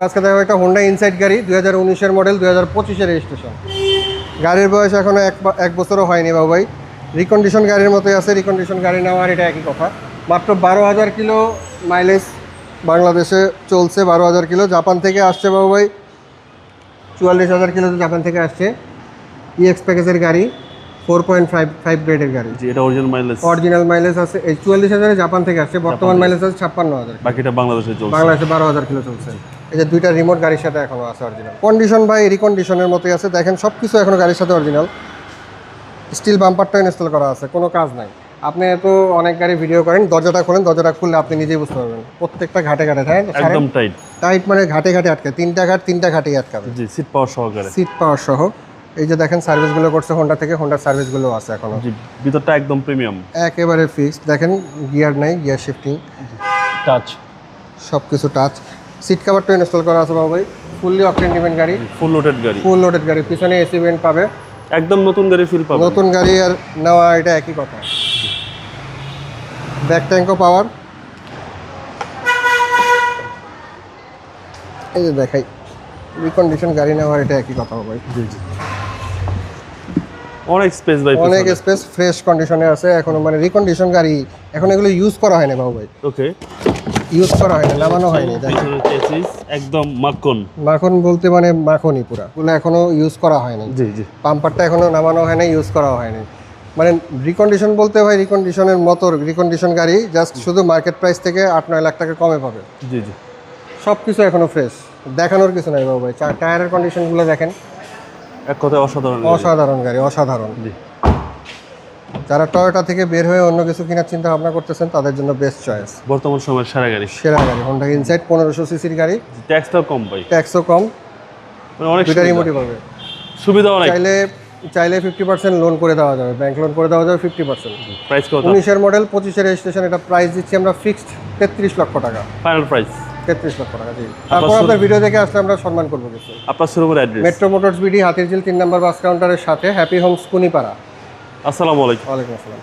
আজকে দেখো একটা হোন্ডা ইনসাইড গাড়ি 2019-এর মডেল 2025-এর রেজিস্ট্রেশন। গাড়ির বয়স এখনো এক বছরও হয়নি বাবু ভাই। রিকন্ডিশন গাড়ির মতোই আছে। রিকন্ডিশন গাড়ি নেওয়ার এটা একই কথা। মাত্র 12,000 কিলো মাইলেজ বাংলাদেশে চলছে। 12,000 কিলো জাপান থেকে আসছে বাবু ভাই। 44,000 কিলো জাপান থেকে আসছে। ইএক্স প্যাকেজের গাড়ি, 4.5 গ্রেডের গাড়ি। জি, এটা অরিজিনাল মাইলেজ আছে। এই 44,000 জাপান থেকে আসছে। বর্তমান মাইলেজ আছে 56,000। বাকিটা বাংলাদেশে চলছে। বাংলাদেশে 12,000 কিলো চলছে। এই যে দুইটা রিমোট গাড়ির সাথে এখনো আছে অরিজিনাল কন্ডিশন ভাই। রিকন্ডিশনের মতোই আছে। দেখেন সব কিছু এখনো গাড়ির সাথে অরিজিনাল। স্টিল বাম্পারটা ইনস্টল করা আছে, কোনো কাজ নাই। আপনি তো অনেক গাড়ি ভিডিও করেন, দরজাটা খোলেন, দরজাটা খুললে আপনি নিজেই বুঝতে পারবেন প্রত্যেকটা ঘাটে ঘাটে। হ্যাঁ, একদম টাইট টাইট মানে ঘাটে ঘাটে আটকে। তিনটা ঘাটেই আটকাবে। জি, সিট পাওয়ার সহকারে। সিট পাওয়ার সহ। এই যে দেখেন সার্ভিসগুলো করছে হোন্ডা থেকে। হোন্ডার সার্ভিসগুলো আছে এখনো। জি, ভিতরটা একদম প্রিমিয়াম, একেবারে ফিক্সড। দেখেন গিয়ার নাই, গিয়ার শিফটিং, টাচ, সব কিছু টাচ। সিট কভারটা ইনস্টল করা আছে বাবু ভাই। ফুললি অকটেন ডিপেন্ড গাড়ি, ফুল লোডেড গাড়ি। ফুল লোডেড গাড়ি। পিছনে এসি ভেন্ট পাবে। একদম নতুন গাড়ি ফিল পাবে। নতুন গাড়ি আর নেওয়া এটা একই কথা। ব্যাক ট্যাঙ্কও পাওয়ার। এই যে দেখাই রিকন্ডিশন গাড়ি নেওয়ার এটা একই কথা ভাই। জি জি, অনেক স্পেস ভাই, অনেক স্পেস। ফ্রেশ কন্ডিশনে আছে এখনো, মানে রিকন্ডিশন গাড়ি। এখন এগুলো ইউজ করা হয় না বাবু ভাই। ওকে, ইউজ করা হয় না, নামানো হয়নি। পিছনের চেসিস একদম মাখন। মাখন বলতে মানে মাখনই পুরা। ওগুলো এখনো ইউজ করা হয়নি। জি জি, পাম্পারটা এখনো নামানো হয়নি, ইউজ করা হয়নি। মানে রিকন্ডিশন বলতে ভাই রিকন্ডিশনের মতো রিকন্ডিশন গাড়ি। জাস্ট শুধু মার্কেট প্রাইস থেকে 8-9 লাখ টাকা কমে পাবে। জি জি, সব কিছু এখনো ফ্রেশ, দেখানোর কিছু নাই বাবু ভাই। টায়ারের কন্ডিশনগুলো দেখেন, এক কথায় অসাধারণ। অসাধারণ গাড়ি, অসাধারণ। জি, যারা টয়োটা থেকে বের হয়ে অন্য কিছু কেনার চিন্তা ভাবনা করতেছেন তাদের জন্য বেস্ট চয়েস। বর্তমান সময়ের সেরা গাড়ি, সেরা গাড়ি হোন্ডা ইনসাইড। 1500 সিসির গাড়ি। ট্যাক্সটাও কম ভাই, ট্যাক্সও কম। মানে অনেক দুইটা রিমোটই পাবে। সুবিধা অনেক। চাইলে 50% লোন করে দেওয়া যাবে, ব্যাংক লোন করে দেওয়া যাবে 50%। প্রাইস কত? 19-এর মডেল, 25-এর রেজিস্ট্রেশন। এটা প্রাইস দিচ্ছি আমরা ফিক্সড 33 লক্ষ টাকা। ফাইনাল প্রাইস 33 লক্ষ টাকা। জি, তারপর আপনার ভিডিও দেখে আসলে আমরা সম্মান করবো কিছু। আপনার শোরুমের address? Metro motors BD, Hatirjheel 3 নম্বর বাস কাউন্টারের সাথে, হ্যাপি হোমস কুনিপাড়া। আসসালামু আলাইকুম। ওয়ালাইকুম আসসালাম।